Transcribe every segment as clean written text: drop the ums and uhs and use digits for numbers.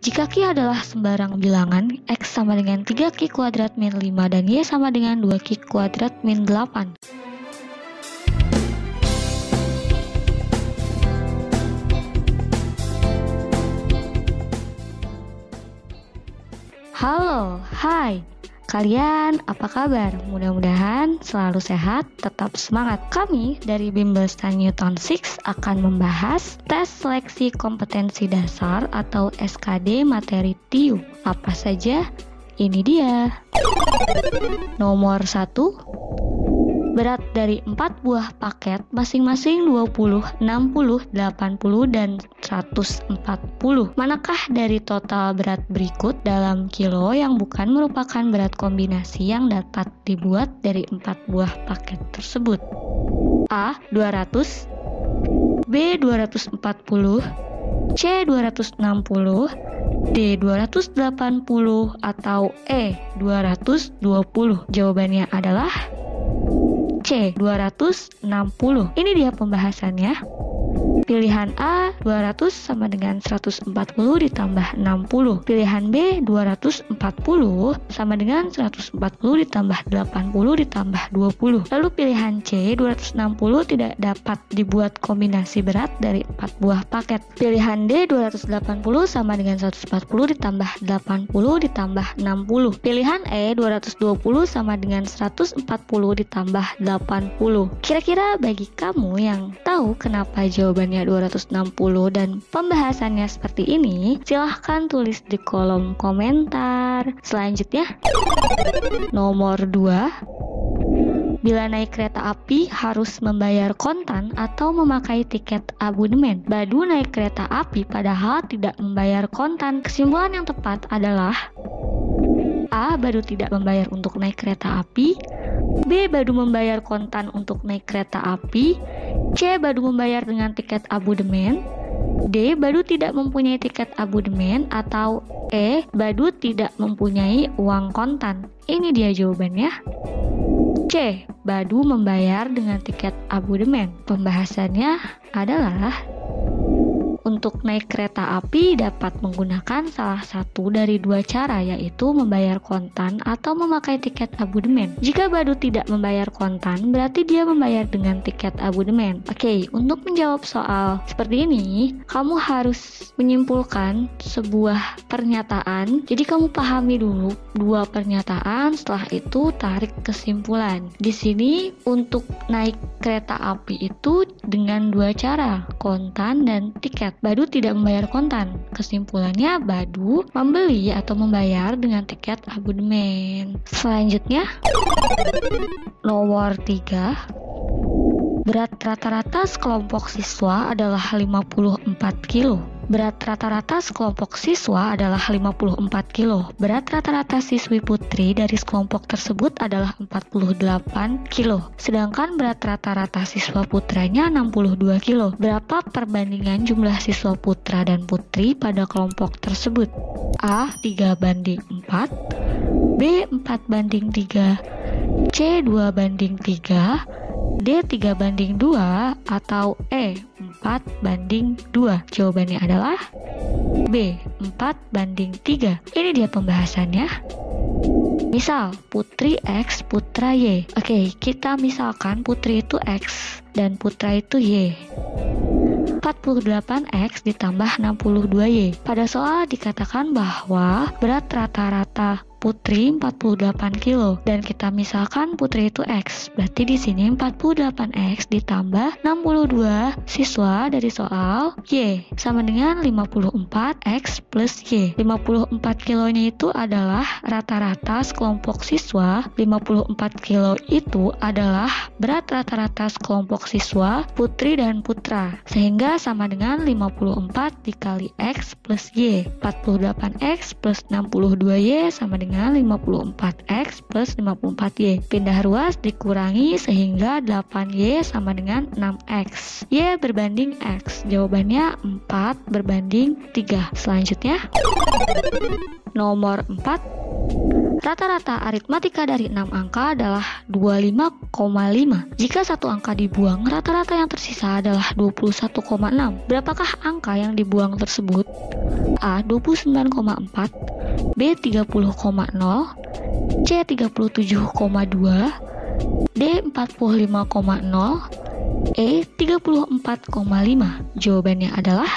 Jika Q adalah sembarang bilangan, X sama dengan 3Q kuadrat min 5 dan Y sama dengan 2Q kuadrat min 8. Halo, hai. Kalian apa kabar? Mudah-mudahan selalu sehat, tetap semangat. Kami dari Bimbel STAN Newton 6 akan membahas tes seleksi kompetensi dasar atau SKD materi TIU. Apa saja? Ini dia. Nomor 1. Berat dari 4 buah paket masing-masing 20, 60, 80, dan 140. Manakah dari total berat berikut dalam kilo yang bukan merupakan berat kombinasi yang dapat dibuat dari 4 buah paket tersebut? A. 200, B. 240, C. 260, D. 280, atau E. 220. Jawabannya adalah C. 260. Ini dia pembahasannya. Pilihan A 200 sama dengan 140 ditambah 60. Pilihan B 240 sama dengan 140 ditambah 80 ditambah 20. Lalu pilihan C 260 tidak dapat dibuat kombinasi berat dari 4 buah paket. Pilihan D 280 sama dengan 140 ditambah 80 ditambah 60. Pilihan E 220 sama dengan 140 ditambah 80. Kira-kira bagi kamu yang tahu kenapa jawabannya 260 dan pembahasannya seperti ini, silahkan tulis di kolom komentar. Selanjutnya, nomor 2. Bila naik kereta api harus membayar kontan atau memakai tiket abodemen. Badu naik kereta api padahal tidak membayar kontan. Kesimpulan yang tepat adalah A. Badu tidak membayar untuk naik kereta api, B. Badu membayar kontan untuk naik kereta api, C. Badu membayar dengan tiket abodemen, D. Badu tidak mempunyai tiket abodemen, atau E. Badu tidak mempunyai uang kontan. Ini dia jawabannya. C. Badu membayar dengan tiket abodemen. Pembahasannya adalah untuk naik kereta api dapat menggunakan salah satu dari dua cara, yaitu membayar kontan atau memakai tiket abodemen. Jika Badu tidak membayar kontan, berarti dia membayar dengan tiket abodemen. Oke, untuk menjawab soal seperti ini, kamu harus menyimpulkan sebuah pernyataan. Jadi kamu pahami dulu dua pernyataan, setelah itu tarik kesimpulan. Di sini untuk naik kereta api itu dengan dua cara, kontan dan tiket. Badu tidak membayar kontan. Kesimpulannya, Badu membeli atau membayar dengan tiket abodemen. Selanjutnya, nomor 3. Berat rata-rata sekelompok siswa adalah 54 kilo. Berat rata-rata sekelompok siswa adalah 54 kilo. Berat rata-rata siswi putri dari sekelompok tersebut adalah 48 kilo. Sedangkan berat rata-rata siswa putranya 62 kilo. Berapa perbandingan jumlah siswa putra dan putri pada kelompok tersebut? A. 3:4, B. 4:3, C. 2:3, D. 3:2, atau E. 4:2. Jawabannya adalah B. 4:3. Ini dia pembahasannya. Misal, putri X, putra Y. Oke, kita misalkan putri itu X dan putra itu Y. 48X ditambah 62Y. Pada soal dikatakan bahwa berat rata-rata putri 48 kilo dan kita misalkan putri itu X. Berarti di sini 48X ditambah 62 siswa dari soal Y sama dengan 54X plus Y. 54 kilonya itu adalah rata-rata sekelompok siswa. 54 kilo itu adalah berat rata-rata sekelompok siswa putri dan putra. Sehingga sama dengan 54 dikali X plus Y. 48X plus 62Y sama dengan 54X plus 54Y. Pindah ruas dikurangi sehingga 8Y sama dengan 6X. Y berbanding X. Jawabannya 4:3. Selanjutnya, nomor 4. Rata-rata aritmatika dari 6 angka adalah 25,5. Jika satu angka dibuang, rata-rata yang tersisa adalah 21,6. Berapakah angka yang dibuang tersebut? A. 29,4, B. 30,0, C. 37,2, D. 45,0, E. 34,5. Jawabannya adalah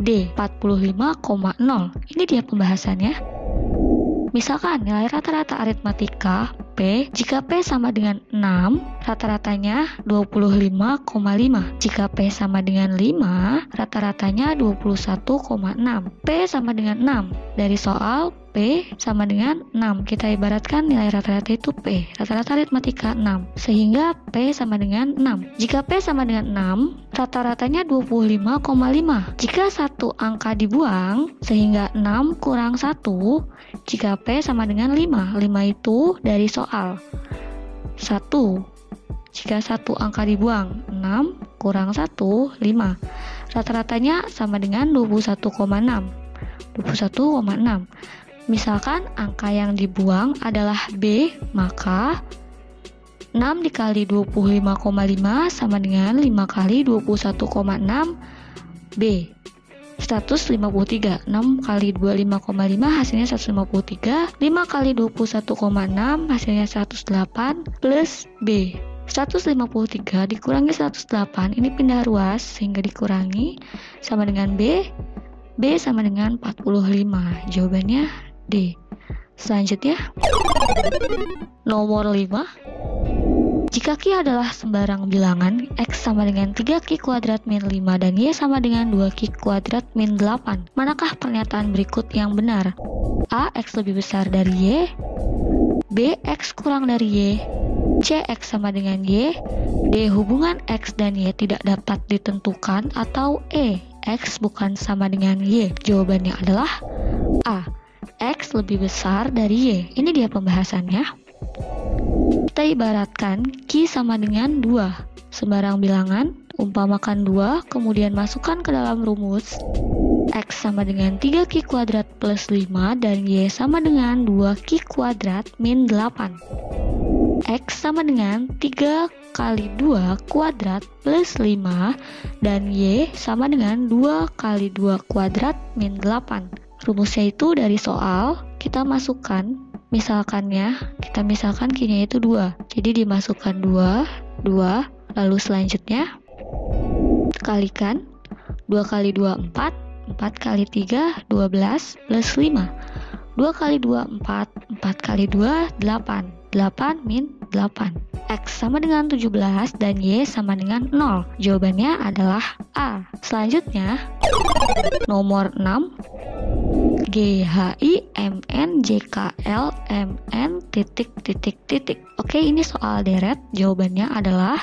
D. 45,0. Ini dia pembahasannya. Misalkan nilai rata-rata aritmatika P, jika P sama dengan 6, rata-ratanya 25,5. Jika P sama dengan 5, rata-ratanya 21,6. P sama dengan 6. Dari soal P sama dengan 6. Kita ibaratkan nilai rata-rata itu P. Rata-rata aritmatika 6. Sehingga P sama dengan 6. Jika P sama dengan 6, rata-ratanya 25,5. Jika satu angka dibuang, sehingga 6 kurang 1, jika P sama dengan 5. 5 itu dari soal 1. Jika satu angka dibuang, 6 kurang 1, 5. Rata-ratanya sama dengan 21,6. 21,6. Misalkan angka yang dibuang adalah B, maka 6 dikali 25,5 sama dengan 5 kali 21,6 B. 153. 6 kali 25,5 hasilnya 153. 5 kali 21,6 hasilnya 108 plus B. 153 dikurangi 108, ini pindah ruas sehingga dikurangi sama dengan B. B sama dengan 45. Jawabannya D. Selanjutnya, nomor 5. Jika Q adalah sembarang bilangan, X sama dengan 3Q kuadrat min 5 dan Y sama dengan 2Q kuadrat min 8, manakah pernyataan berikut yang benar? A. X lebih besar dari Y, B. X kurang dari Y, C. X sama dengan Y, D. Hubungan X dan Y tidak dapat ditentukan, atau E. X bukan sama dengan Y. Jawabannya adalah A. X lebih besar dari Y. Ini dia pembahasannya. Kita ibaratkan Q sama dengan 2. Sembarang bilangan, umpamakan 2, kemudian masukkan ke dalam rumus. X sama dengan 3Q kuadrat plus 5 dan Y sama dengan 2Q kuadrat min 8. X sama dengan 3 kali 2 kuadrat plus 5 dan Y sama dengan 2 kali 2 kuadrat min 8. Rumusnya itu dari soal, kita masukkan, kita misalkan Q-nya itu 2. Jadi dimasukkan 2, lalu selanjutnya kalikan 2 kali 2, 4, 4 kali 3, 12 plus 5. 2 kali 2, 4, 4 kali 2, 8. 8 min 8. X sama dengan 17 dan Y sama dengan 0. Jawabannya adalah A. Selanjutnya, nomor 6. GHIMNJKL MN. Oke, ini soal deret. Jawabannya adalah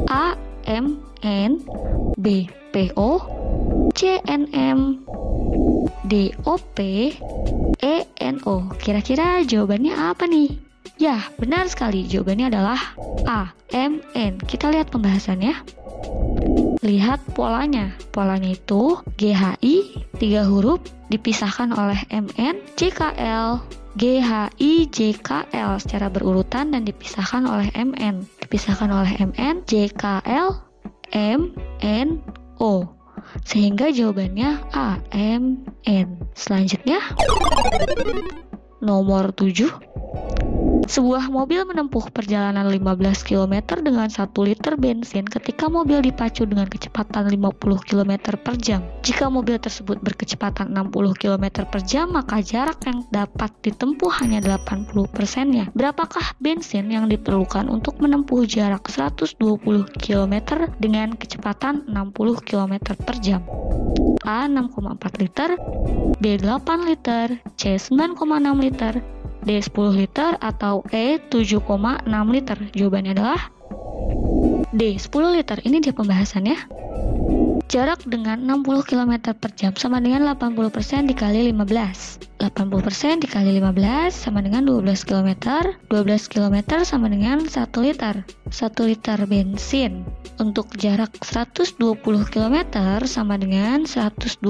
A. MN, B. PO, C. NM, D. OP, E. NO. Kira-kira jawabannya apa nih? Ya, benar sekali. Jawabannya adalah A. MN. Kita lihat pembahasannya. Lihat polanya. Polanya itu GHI 3 huruf dipisahkan oleh MN, JKL, GHI, JKL secara berurutan dan dipisahkan oleh MN. Dipisahkan oleh MN, JKL, MNO. Sehingga jawabannya A, MN. Selanjutnya, nomor 7. Sebuah mobil menempuh perjalanan 15 km dengan 1 liter bensin ketika mobil dipacu dengan kecepatan 50 km per jam. Jika mobil tersebut berkecepatan 60 km per jam, maka jarak yang dapat ditempuh hanya 80%-nya. Berapakah bensin yang diperlukan untuk menempuh jarak 120 km dengan kecepatan 60 km per jam? A. 6,4 liter, B. 8 liter, C. 9,6 liter, D. 10 liter, atau E. 7,6 liter. Jawabannya adalah D. 10 liter. Ini dia pembahasannya. Jarak dengan 60 km per jam sama dengan 80% dikali 15. 80% dikali 15 sama dengan 12 km. 12 km sama dengan 1 liter. 1 liter bensin untuk jarak 120 km sama dengan 120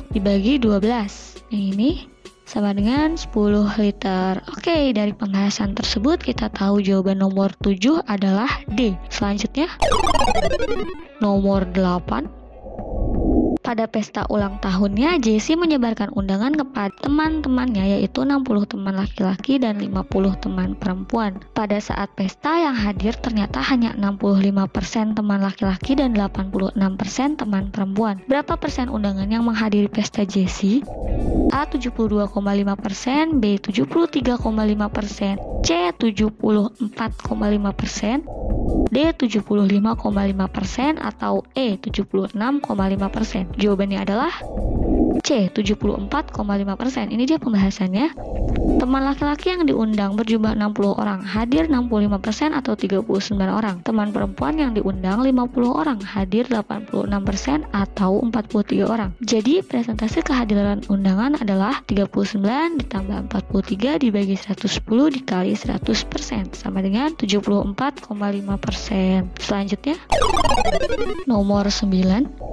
dibagi 12. Ini sama dengan 10 liter. Oke, dari pembahasan tersebut kita tahu jawaban nomor 7 adalah D. Selanjutnya, nomor 8. Pada pesta ulang tahunnya, Jessie menyebarkan undangan kepada teman-temannya, yaitu 60 teman laki-laki dan 50 teman perempuan. Pada saat pesta yang hadir ternyata hanya 65% teman laki-laki dan 86% teman perempuan. Berapa persen undangan yang menghadiri pesta Jessie? A. 72,5%, B. 73,5%, C. 74,5%, D. 75,5%, atau E. 76,5%. Jawabannya adalah C. 74,5%. Ini dia pembahasannya. Teman laki-laki yang diundang berjumlah 60 orang, hadir 65% atau 39 orang. Teman perempuan yang diundang 50 orang, hadir 86% atau 43 orang. Jadi presentase kehadiran undangan adalah 39 ditambah 43 dibagi 110 dikali 100% sama dengan 74,5%. Selanjutnya, nomor 9.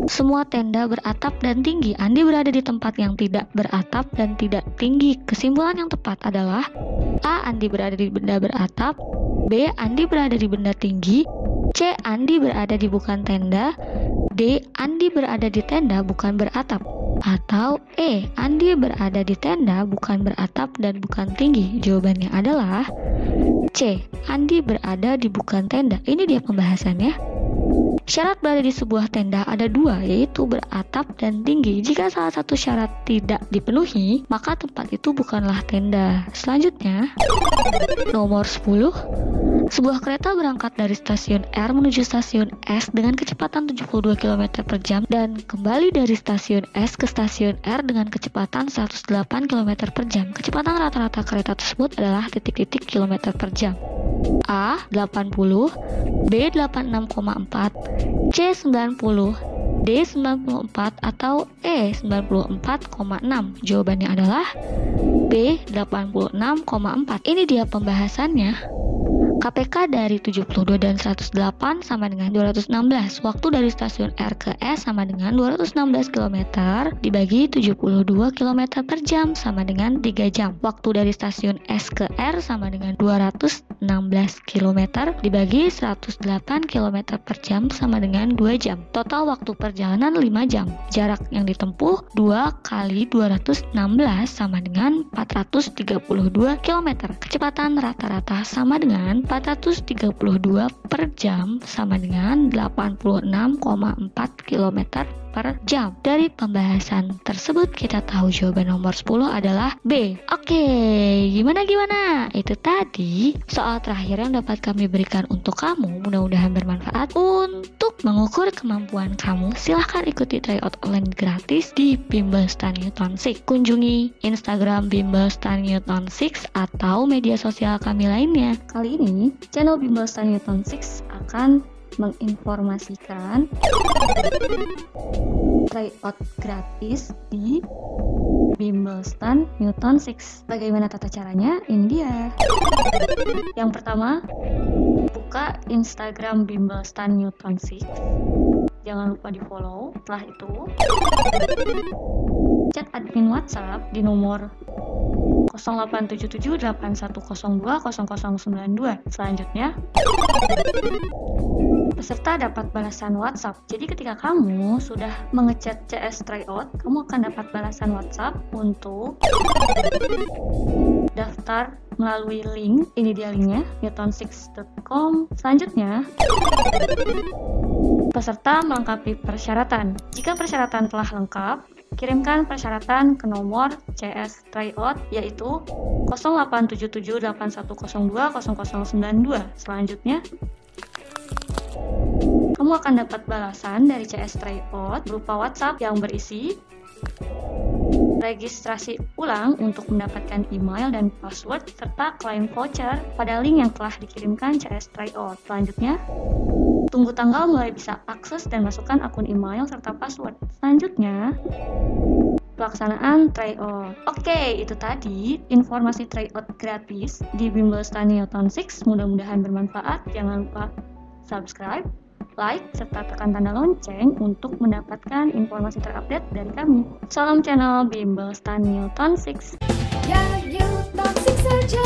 Semua tenda beratap dan tinggi. Andi berada di tempat yang tidak beratap dan tidak tinggi. Kesimpulan yang tepat adalah A. Andi berada di benda beratap, B. Andi berada di benda tinggi, C. Andi berada di bukan tenda, D. Andi berada di tenda bukan beratap, atau E. Andi berada di tenda bukan beratap dan bukan tinggi. Jawabannya adalah C. Andi berada di bukan tenda. Ini dia pembahasannya. Syarat berada di sebuah tenda ada dua, yaitu beratap dan tinggi. Jika salah satu syarat tidak dipenuhi, maka tempat itu bukanlah tenda. Selanjutnya, nomor 10. Sebuah kereta berangkat dari stasiun R menuju stasiun S dengan kecepatan 72 km per jam dan kembali dari stasiun S ke stasiun R dengan kecepatan 108 km per jam. Kecepatan rata-rata kereta tersebut adalah titik-titik kilometer per jam. A. 80, B. 86,4, C. 90, D. 94, atau E. 94,6. Jawabannya adalah B. 86,4. Ini dia pembahasannya. KPK dari 72 dan 108 sama dengan 216. Waktu dari stasiun R ke S sama dengan 216 km dibagi 72 km per jam sama dengan 3 jam. Waktu dari stasiun S ke R sama dengan 216 km dibagi 108 km per jam sama dengan 2 jam. Total waktu perjalanan 5 jam. Jarak yang ditempuh 2 kali 216 sama dengan 432 km. Kecepatan rata-rata sama dengan 432 per jam sama dengan 86,4 km per jam. Dari pembahasan tersebut kita tahu jawaban nomor 10 adalah B. Oke, gimana? Itu tadi soal terakhir yang dapat kami berikan untuk kamu. Mudah-mudahan bermanfaat untuk mengukur kemampuan kamu. Silahkan ikuti tryout online gratis di Bimbel Stan Newton 6. Kunjungi Instagram Bimbel Stan Newton 6 atau media sosial kami lainnya. Kali ini channel Bimbel Stan Newton 6 akan menginformasikan tryout gratis di Bimbel Stan Newton 6. Bagaimana tata caranya? Ini dia. Yang pertama, buka Instagram Bimbel Stan Newton 6. Jangan lupa di follow. Setelah itu, chat admin WhatsApp di nomor 087781020092. Selanjutnya, peserta dapat balasan WhatsApp. Jadi ketika kamu sudah mengechat CS Tryout, kamu akan dapat balasan WhatsApp untuk daftar melalui link. Ini dia linknya, newton6.com. Selanjutnya, peserta melengkapi persyaratan. Jika persyaratan telah lengkap, kirimkan persyaratan ke nomor CS Tryout yaitu 087781020092. Selanjutnya, kamu akan dapat balasan dari CS Tryout berupa WhatsApp yang berisi registrasi ulang untuk mendapatkan email dan password serta klaim voucher pada link yang telah dikirimkan CS Tryout. Selanjutnya, tunggu tanggal mulai bisa akses dan masukkan akun email serta password. Selanjutnya, pelaksanaan tryout. Oke, itu tadi informasi tryout gratis di Bimbel Stan Newton 6. Mudah-mudahan bermanfaat. Jangan lupa subscribe, like, serta tekan tanda lonceng untuk mendapatkan informasi terupdate dari kami. Salam channel Bimbel Stan Newton 6. Ya, Newton 6 saja.